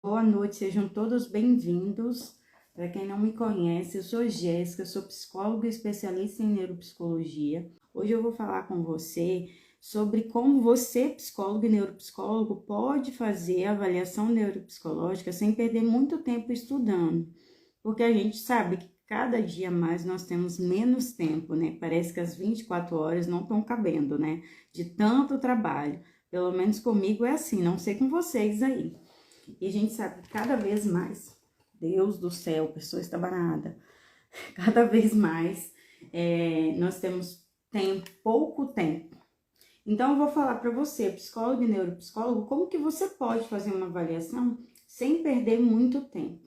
Boa noite, sejam todos bem-vindos. Para quem não me conhece, eu sou Jéssica, sou psicóloga e especialista em neuropsicologia. Hoje eu vou falar com você sobre como você, psicólogo e neuropsicólogo, pode fazer a avaliação neuropsicológica sem perder muito tempo estudando. Porque a gente sabe que cada dia mais nós temos menos tempo, né? Parece que as 24 horas não estão cabendo, né? De tanto trabalho. Pelo menos comigo é assim, não sei com vocês aí. E a gente sabe que cada vez mais, Deus do céu, pessoa estabanada, cada vez mais nós temos pouco tempo. Então, eu vou falar para você, psicólogo e neuropsicólogo, como que você pode fazer uma avaliação sem perder muito tempo.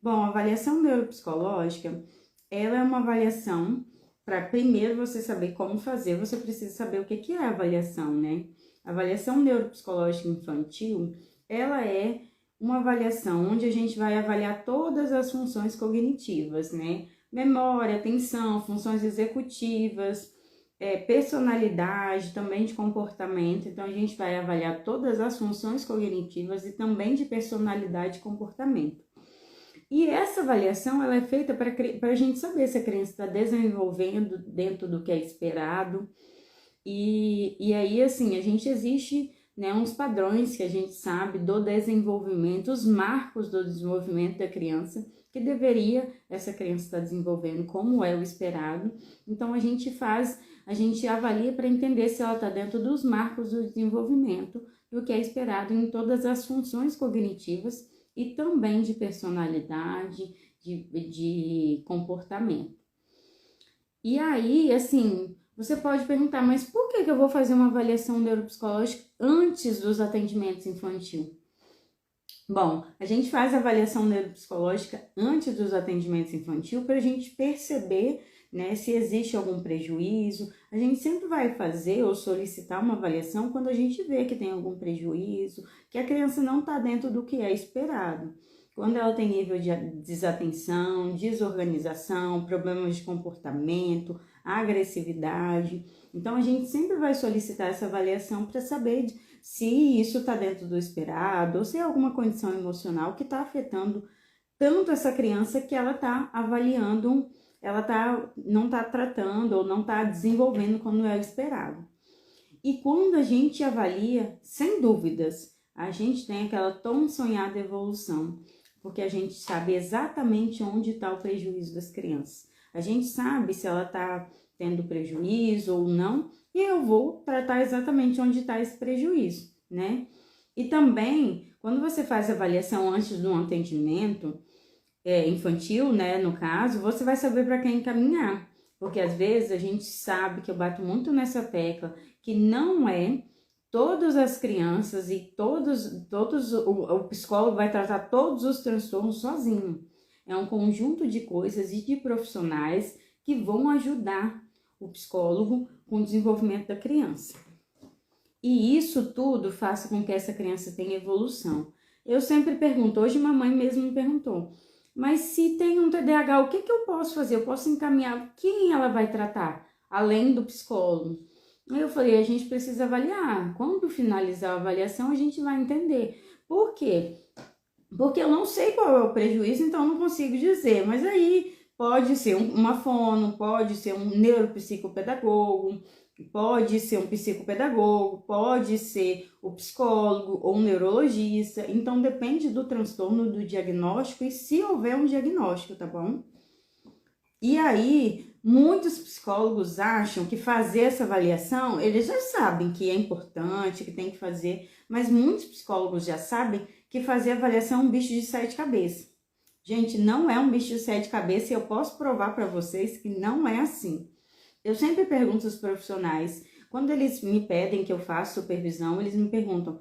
Bom, a avaliação neuropsicológica, ela é uma avaliação para primeiro você saber como fazer, você precisa saber o que é a avaliação, né? A avaliação neuropsicológica infantil, ela é uma avaliação onde a gente vai avaliar todas as funções cognitivas, né? Memória, atenção, funções executivas, personalidade, também de comportamento. Então, a gente vai avaliar todas as funções cognitivas e também de personalidade e comportamento. E essa avaliação, ela é feita para a gente saber se a criança está desenvolvendo dentro do que é esperado. E aí, assim, a gente existe, né, uns padrões que a gente sabe do desenvolvimento, os marcos do desenvolvimento da criança, que deveria essa criança estar desenvolvendo como é o esperado. Então, a gente avalia para entender se ela está dentro dos marcos do desenvolvimento, do que é esperado em todas as funções cognitivas e também de personalidade, de comportamento. E aí, assim, você pode perguntar, mas por que eu vou fazer uma avaliação neuropsicológica antes dos atendimentos infantil? Bom, a gente faz a avaliação neuropsicológica antes dos atendimentos infantil para a gente perceber, né, se existe algum prejuízo. A gente sempre vai fazer ou solicitar uma avaliação quando a gente vê que tem algum prejuízo, que a criança não está dentro do que é esperado. Quando ela tem nível de desatenção, desorganização, problemas de comportamento, agressividade. Então, a gente sempre vai solicitar essa avaliação para saber se isso está dentro do esperado ou se é alguma condição emocional que está afetando tanto essa criança que ela está avaliando, não está tratando ou não está desenvolvendo como é o esperado. E quando a gente avalia, sem dúvidas, a gente tem aquela tão sonhada evolução, porque a gente sabe exatamente onde está o prejuízo das crianças. A gente sabe se ela está tendo prejuízo ou não, e eu vou tratar exatamente onde está esse prejuízo, né? E também, quando você faz a avaliação antes de um atendimento infantil, né, no caso, você vai saber para quem encaminhar. Porque às vezes a gente sabe, que eu bato muito nessa tecla, que não é todas as crianças e o psicólogo vai tratar todos os transtornos sozinho. É um conjunto de coisas e de profissionais que vão ajudar o psicólogo com o desenvolvimento da criança. E isso tudo faz com que essa criança tenha evolução. Eu sempre pergunto, hoje mamãe mesmo me perguntou, mas se tem um TDAH, o que eu posso fazer? Eu posso encaminhar quem ela vai tratar, além do psicólogo? Aí eu falei, a gente precisa avaliar. Quando finalizar a avaliação, a gente vai entender. Por quê? Porque eu não sei qual é o prejuízo, então eu não consigo dizer. Mas aí pode ser uma fono, pode ser um neuropsicopedagogo, pode ser um psicopedagogo, pode ser o psicólogo ou um neurologista. Então depende do transtorno, do diagnóstico e se houver um diagnóstico, tá bom? E aí, muitos psicólogos acham que fazer essa avaliação, eles já sabem que é importante, que tem que fazer, mas muitos psicólogos já sabem que fazer avaliação é um bicho de sete cabeças. Gente, não é um bicho de sete cabeças e eu posso provar para vocês que não é assim. Eu sempre pergunto aos profissionais, quando eles me pedem que eu faça supervisão, eles me perguntam,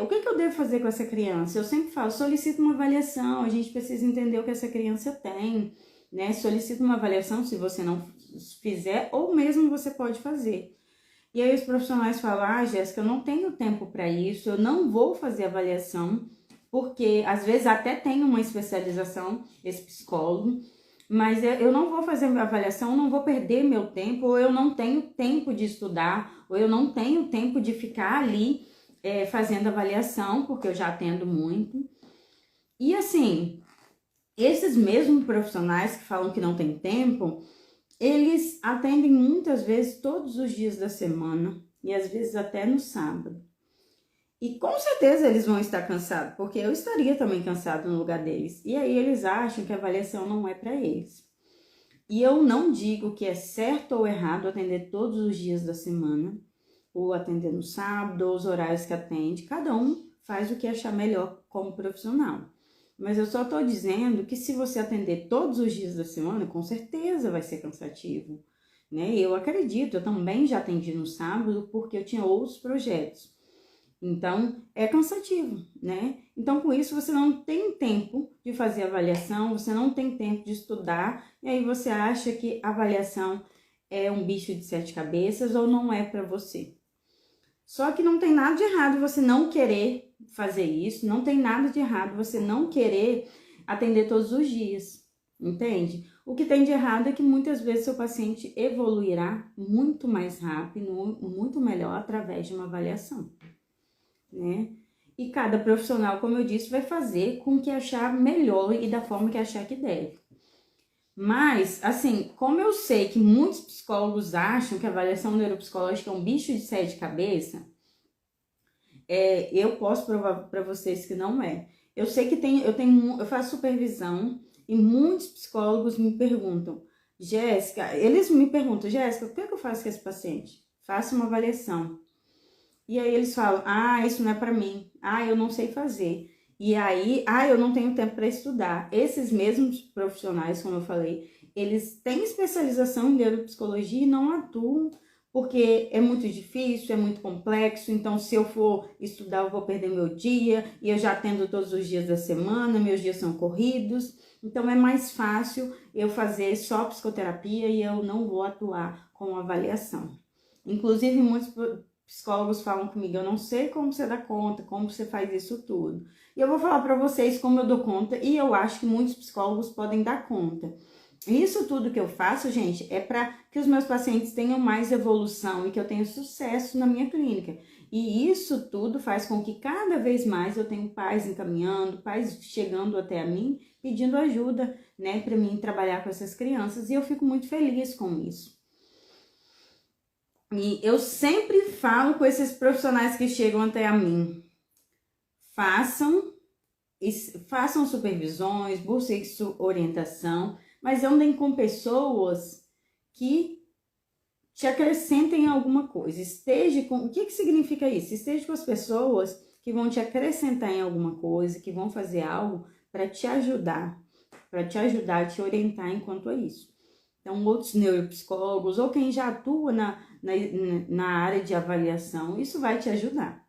o que eu devo fazer com essa criança? Eu sempre falo, solicito uma avaliação, a gente precisa entender o que essa criança tem, né? Solicita uma avaliação se você não fizer, ou mesmo você pode fazer. E aí os profissionais falam, Jéssica, eu não tenho tempo para isso, eu não vou fazer avaliação, porque às vezes até tem uma especialização, esse psicólogo, mas eu não vou fazer minha avaliação, não vou perder meu tempo, ou eu não tenho tempo de estudar, ou eu não tenho tempo de ficar ali fazendo avaliação, porque eu já atendo muito. E assim, esses mesmos profissionais que falam que não tem tempo, eles atendem muitas vezes todos os dias da semana e às vezes até no sábado. E com certeza eles vão estar cansados, porque eu estaria também cansado no lugar deles. E aí eles acham que a avaliação não é para eles. E eu não digo que é certo ou errado atender todos os dias da semana, ou atender no sábado, ou os horários que atende. Cada um faz o que achar melhor como profissional. Mas eu só estou dizendo que se você atender todos os dias da semana, com certeza vai ser cansativo, né? Eu acredito, eu também já atendi no sábado porque eu tinha outros projetos. Então, é cansativo, né? Então, com isso, você não tem tempo de fazer avaliação, você não tem tempo de estudar, e aí você acha que avaliação é um bicho de 7 cabeças ou não é para você. Só que não tem nada de errado você não querer fazer isso, não tem nada de errado você não querer atender todos os dias, entende? O que tem de errado é que muitas vezes seu paciente evoluirá muito mais rápido, muito melhor através de uma avaliação, né? E cada profissional, como eu disse, vai fazer com o que achar melhor e da forma que achar que deve. Mas, assim, como eu sei que muitos psicólogos acham que a avaliação neuropsicológica é um bicho de 7 cabeças, eu posso provar para vocês que não é. Eu sei que eu faço supervisão e muitos psicólogos me perguntam, Jéssica, eles me perguntam, Jéssica, o que é que eu faço com esse paciente? Faço uma avaliação. E aí eles falam, isso não é para mim, eu não sei fazer. E aí, eu não tenho tempo para estudar. Esses mesmos profissionais, como eu falei, eles têm especialização em neuropsicologia e não atuam porque é muito difícil, é muito complexo. Então, se eu for estudar, eu vou perder meu dia e eu já atendo todos os dias da semana, meus dias são corridos. Então, é mais fácil eu fazer só psicoterapia e eu não vou atuar com avaliação. Inclusive, muitos psicólogos falam comigo, eu não sei como você dá conta, como você faz isso tudo. E eu vou falar para vocês como eu dou conta e eu acho que muitos psicólogos podem dar conta. Isso tudo que eu faço, gente, é para que os meus pacientes tenham mais evolução e que eu tenha sucesso na minha clínica. E isso tudo faz com que cada vez mais eu tenha pais encaminhando, pais chegando até a mim, pedindo ajuda, né, para mim trabalhar com essas crianças. E eu fico muito feliz com isso. E eu sempre falo com esses profissionais que chegam até a mim, façam supervisões, busquem orientação, mas andem com pessoas que te acrescentem alguma coisa. O que significa isso? Esteja com as pessoas que vão te acrescentar em alguma coisa, que vão fazer algo para te ajudar, a te orientar enquanto a isso. Então, outros neuropsicólogos ou quem já atua na área de avaliação, isso vai te ajudar.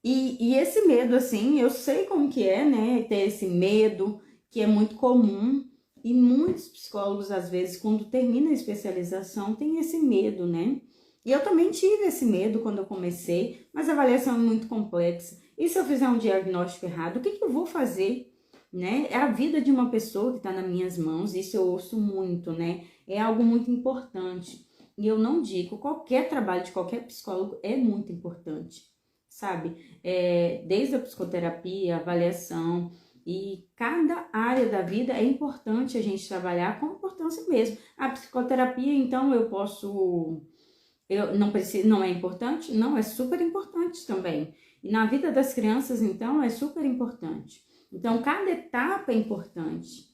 E esse medo, assim, eu sei como que é, né, ter esse medo, que é muito comum, e muitos psicólogos, às vezes, quando termina a especialização, tem esse medo, né? E eu também tive esse medo quando eu comecei, mas a avaliação é muito complexa. E se eu fizer um diagnóstico errado, o que eu vou fazer? Né? É a vida de uma pessoa que está nas minhas mãos, isso eu ouço muito, né? É algo muito importante. E eu não digo, qualquer trabalho de qualquer psicólogo é muito importante, sabe? Desde a psicoterapia, a avaliação, e cada área da vida é importante a gente trabalhar com importância mesmo. A psicoterapia, então, não é importante? Não, é super importante também. E na vida das crianças, então, é super importante. Então, cada etapa é importante.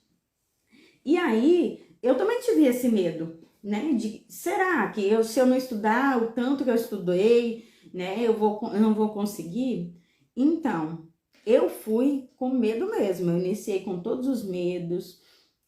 E aí, eu também tive esse medo, né? Será que se eu não estudar o tanto que eu estudei, né, eu não vou conseguir? Então, eu fui com medo mesmo. Eu iniciei com todos os medos.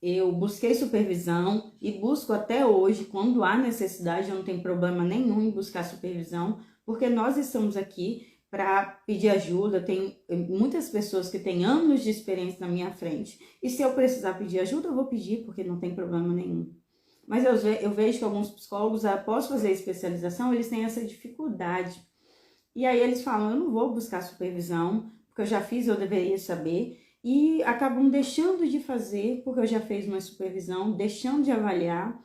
Eu busquei supervisão e busco até hoje, quando há necessidade, eu não tenho problema nenhum em buscar supervisão, porque nós estamos aqui para pedir ajuda. Tem muitas pessoas que têm anos de experiência na minha frente. E se eu precisar pedir ajuda, eu vou pedir, porque não tem problema nenhum. Mas eu vejo que alguns psicólogos, após fazer a especialização, eles têm essa dificuldade. E aí eles falam, eu não vou buscar supervisão, porque eu já fiz, eu deveria saber. E acabam deixando de fazer, porque eu já fiz uma supervisão, deixando de avaliar.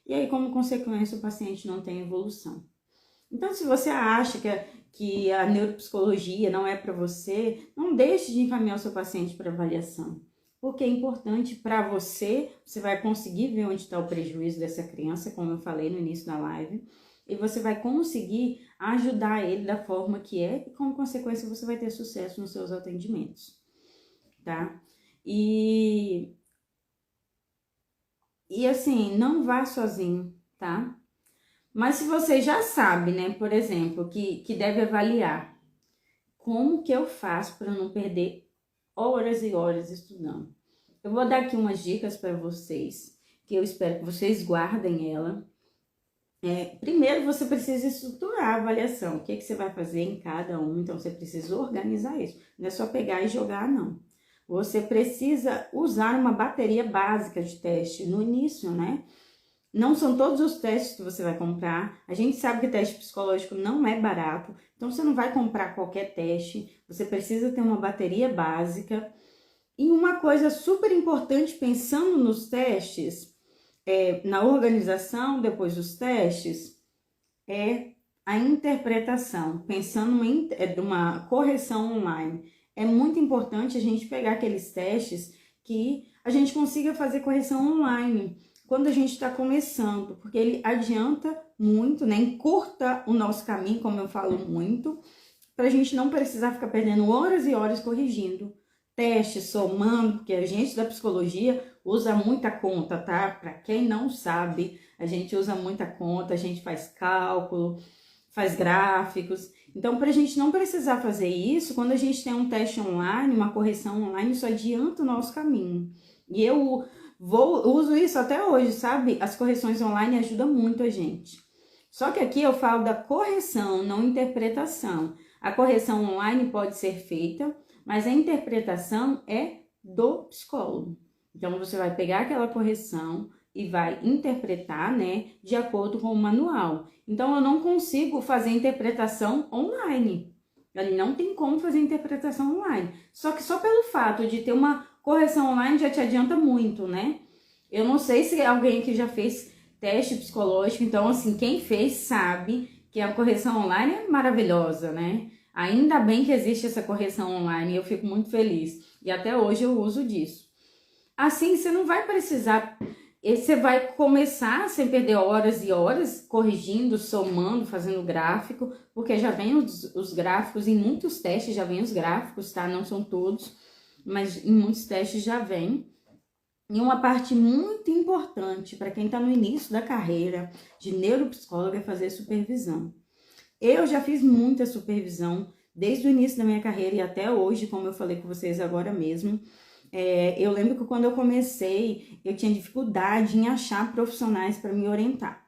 E aí, como consequência, o paciente não tem evolução. Então, se você acha que a neuropsicologia não é para você, não deixe de encaminhar o seu paciente para avaliação. Porque é importante para você, você vai conseguir ver onde está o prejuízo dessa criança, como eu falei no início da live, e você vai conseguir ajudar ele da forma que é, e como consequência você vai ter sucesso nos seus atendimentos, tá? E assim, não vá sozinho, tá? Mas se você já sabe, né, por exemplo, que deve avaliar, como que eu faço para não perder horas e horas estudando? Eu vou dar aqui umas dicas para vocês, que eu espero que vocês guardem ela. Primeiro, você precisa estruturar a avaliação, o que você vai fazer em cada um, então você precisa organizar isso. Não é só pegar e jogar, não. Você precisa usar uma bateria básica de teste no início, né? Não são todos os testes que você vai comprar. A gente sabe que teste psicológico não é barato, então você não vai comprar qualquer teste. Você precisa ter uma bateria básica. E uma coisa super importante, pensando nos testes, na organização depois dos testes, é a interpretação. Pensando em uma correção online. É muito importante a gente pegar aqueles testes que a gente consiga fazer correção online quando a gente está começando, porque ele adianta muito, né? Encurta o nosso caminho, como eu falo muito, para a gente não precisar ficar perdendo horas e horas corrigindo testes, somando, porque a gente da psicologia usa muita conta, tá? Para quem não sabe, a gente usa muita conta, a gente faz cálculo, faz gráficos. Então, para a gente não precisar fazer isso, quando a gente tem um teste online, uma correção online, isso adianta o nosso caminho. E eu uso isso até hoje, sabe? As correções online ajudam muito a gente. Só que aqui eu falo da correção, não interpretação. A correção online pode ser feita, mas a interpretação é do psicólogo. Então, você vai pegar aquela correção e vai interpretar, né, de acordo com o manual. Então, eu não consigo fazer interpretação online. Ele não tem como fazer interpretação online. Só que só pelo fato de ter uma correção online já te adianta muito, né? Eu não sei se alguém que já fez teste psicológico, então, assim, quem fez sabe que a correção online é maravilhosa, né? Ainda bem que existe essa correção online e eu fico muito feliz. E até hoje eu uso disso. Assim, você não vai precisar... Você vai começar sem perder horas e horas corrigindo, somando, fazendo gráfico, porque já vem os gráficos, em muitos testes já vem os gráficos, tá? Não são todos, mas em muitos testes já vem. E uma parte muito importante para quem está no início da carreira de neuropsicóloga é fazer supervisão. Eu já fiz muita supervisão desde o início da minha carreira e até hoje, como eu falei com vocês agora mesmo. Eu lembro que quando eu comecei, eu tinha dificuldade em achar profissionais para me orientar.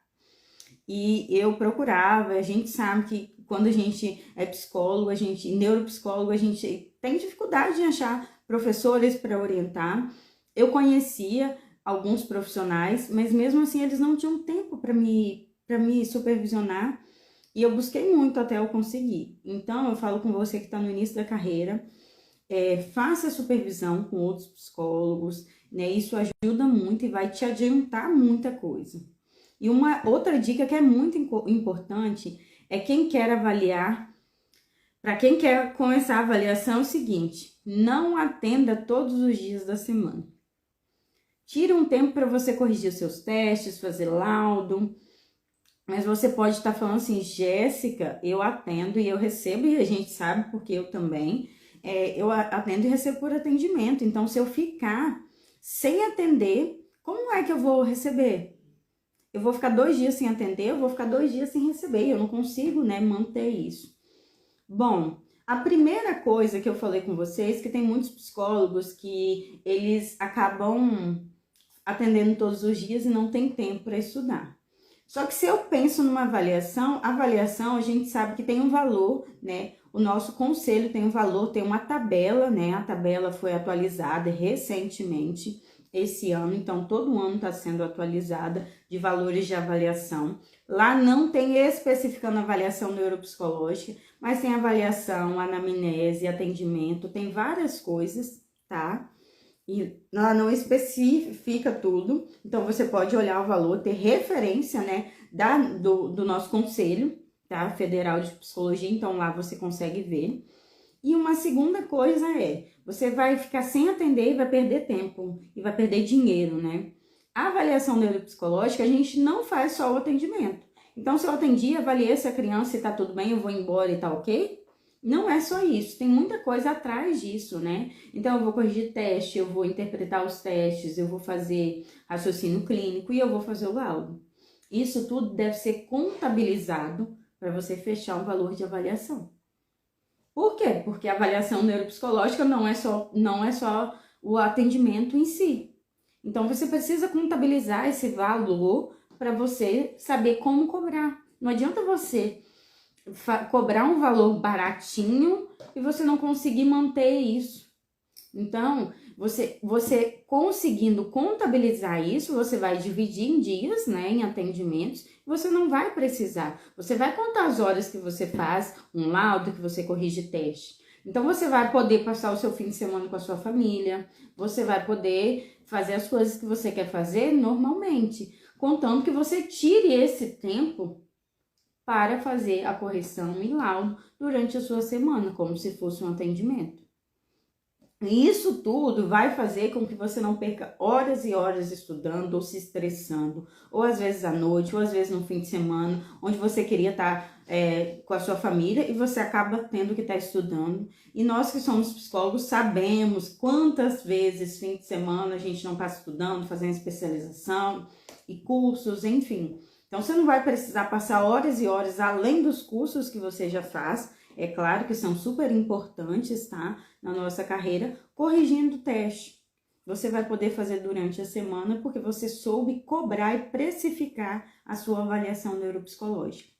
E eu procurava, a gente sabe que quando a gente é psicólogo, neuropsicólogo, a gente tem dificuldade em achar professores para orientar. Eu conhecia alguns profissionais, mas mesmo assim eles não tinham tempo para me supervisionar. E eu busquei muito até eu conseguir. Então, eu falo com você que está no início da carreira, faça supervisão com outros psicólogos, né? Isso ajuda muito e vai te adiantar muita coisa. E uma outra dica que é muito importante é quem quer avaliar. Para quem quer começar a avaliação é o seguinte: não atenda todos os dias da semana. Tira um tempo para você corrigir os seus testes, fazer laudo. Mas você pode estar falando assim, Jéssica, eu atendo e eu recebo, e a gente sabe porque eu também, eu atendo e recebo por atendimento. Então, se eu ficar sem atender, como é que eu vou receber? Eu vou ficar 2 dias sem atender, eu vou ficar 2 dias sem receber, eu não consigo, né, manter isso. Bom, a primeira coisa que eu falei com vocês, que tem muitos psicólogos que eles acabam atendendo todos os dias e não tem tempo para estudar. Só que se eu penso numa avaliação, a gente sabe que tem um valor, né? O nosso conselho tem um valor, tem uma tabela, né? A tabela foi atualizada recentemente esse ano, então todo ano está sendo atualizada de valores de avaliação. Lá não tem especificando avaliação neuropsicológica, mas tem avaliação, anamnese, atendimento, tem várias coisas, tá? E ela não especifica tudo, então você pode olhar o valor, ter referência, né, do nosso conselho, tá? Federal de Psicologia, então lá você consegue ver. E uma segunda coisa é, você vai ficar sem atender e vai perder tempo e vai perder dinheiro, né? A avaliação neuropsicológica, a gente não faz só o atendimento. Então, se eu atendi, avaliei essa criança e tá tudo bem, eu vou embora e tá ok? Não é só isso, tem muita coisa atrás disso, né? Então, eu vou corrigir teste, eu vou interpretar os testes, eu vou fazer raciocínio clínico e eu vou fazer o laudo. Isso tudo deve ser contabilizado para você fechar um valor de avaliação. Por quê? Porque a avaliação neuropsicológica não é só o atendimento em si. Então, você precisa contabilizar esse valor para você saber como cobrar. Não adianta você cobrar um valor baratinho e você não conseguir manter isso. Então, você conseguindo contabilizar isso, você vai dividir em dias, né, em atendimentos, você não vai precisar. Você vai contar as horas que você faz um laudo, que você corrige teste. Então, você vai poder passar o seu fim de semana com a sua família, você vai poder fazer as coisas que você quer fazer normalmente, contando que você tire esse tempo para fazer a correção e laudo durante a sua semana, como se fosse um atendimento. E isso tudo vai fazer com que você não perca horas e horas estudando ou se estressando, ou às vezes à noite, ou às vezes no fim de semana, onde você queria estar com a sua família e você acaba tendo que estar estudando. E nós que somos psicólogos sabemos quantas vezes fim de semana a gente não passa estudando, fazendo especialização e cursos, enfim. Então você não vai precisar passar horas e horas além dos cursos que você já faz. É claro que são super importantes, tá? Na nossa carreira, corrigindo o teste. Você vai poder fazer durante a semana porque você soube cobrar e precificar a sua avaliação neuropsicológica,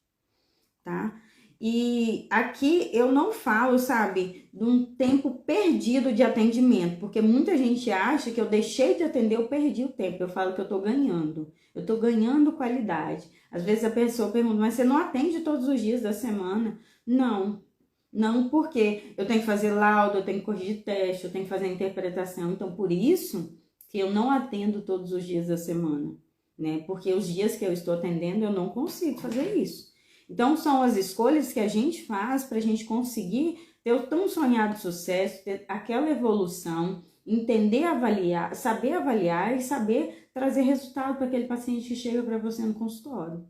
tá? E aqui eu não falo, sabe, de um tempo perdido de atendimento, porque muita gente acha que eu deixei de atender, eu perdi o tempo. Eu falo que eu tô ganhando qualidade. Às vezes a pessoa pergunta, mas você não atende todos os dias da semana? Não, porque eu tenho que fazer laudo, eu tenho que corrigir teste, eu tenho que fazer interpretação. Então, por isso que eu não atendo todos os dias da semana, né? Porque os dias que eu estou atendendo, eu não consigo fazer isso. Então, são as escolhas que a gente faz para a gente conseguir ter o tão sonhado sucesso, ter aquela evolução, entender, avaliar, saber avaliar e saber trazer resultado para aquele paciente que chega para você no consultório.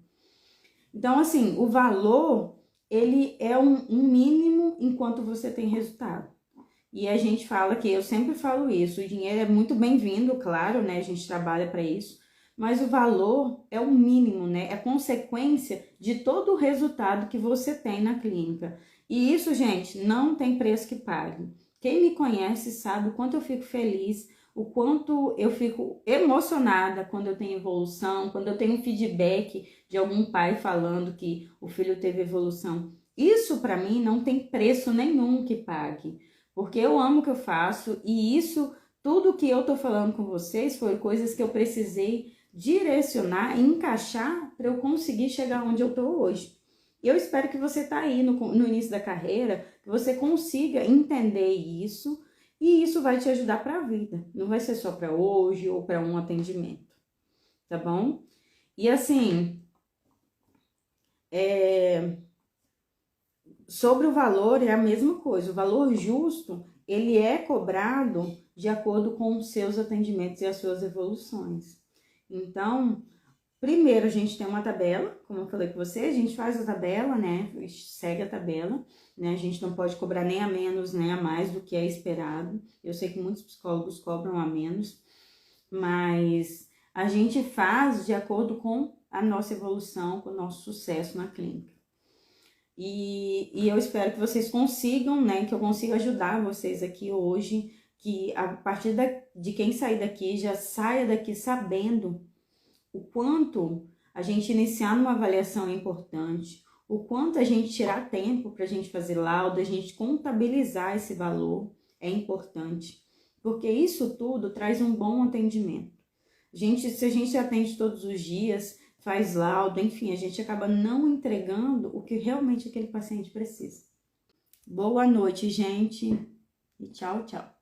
Então, assim, o valor, ele é um mínimo enquanto você tem resultado. E a gente fala que, eu sempre falo isso, o dinheiro é muito bem-vindo, claro, né? A gente trabalha para isso, mas o valor é o mínimo, né? É consequência de todo o resultado que você tem na clínica. E isso, gente, não tem preço que pague. Quem me conhece sabe o quanto eu fico feliz, o quanto eu fico emocionada quando eu tenho evolução, quando eu tenho feedback de algum pai falando que o filho teve evolução. Isso para mim não tem preço nenhum que pague, porque eu amo o que eu faço e isso, tudo que eu tô falando com vocês foi coisas que eu precisei direcionar e encaixar para eu conseguir chegar onde eu tô hoje. Eu espero que você tá aí no início da carreira, que você consiga entender isso e isso vai te ajudar para a vida. Não vai ser só para hoje ou para um atendimento, tá bom? E assim, sobre o valor é a mesma coisa. O valor justo, ele é cobrado de acordo com os seus atendimentos e as suas evoluções. Então, primeiro a gente tem uma tabela, como eu falei com você, a gente faz a tabela, né? Segue a tabela, né? A gente não pode cobrar nem a menos, nem a mais do que é esperado. Eu sei que muitos psicólogos cobram a menos, mas a gente faz de acordo com a nossa evolução, com o nosso sucesso na clínica. E eu espero que vocês consigam, né? Que eu consiga ajudar vocês aqui hoje, que a partir de quem sair daqui, já saia daqui sabendo o quanto a gente iniciar numa avaliação é importante, o quanto a gente tirar tempo para a gente fazer laudo, a gente contabilizar esse valor é importante, porque isso tudo traz um bom atendimento. Se a gente atende todos os dias, faz laudo, enfim, a gente acaba não entregando o que realmente aquele paciente precisa. Boa noite, gente, e tchau, tchau.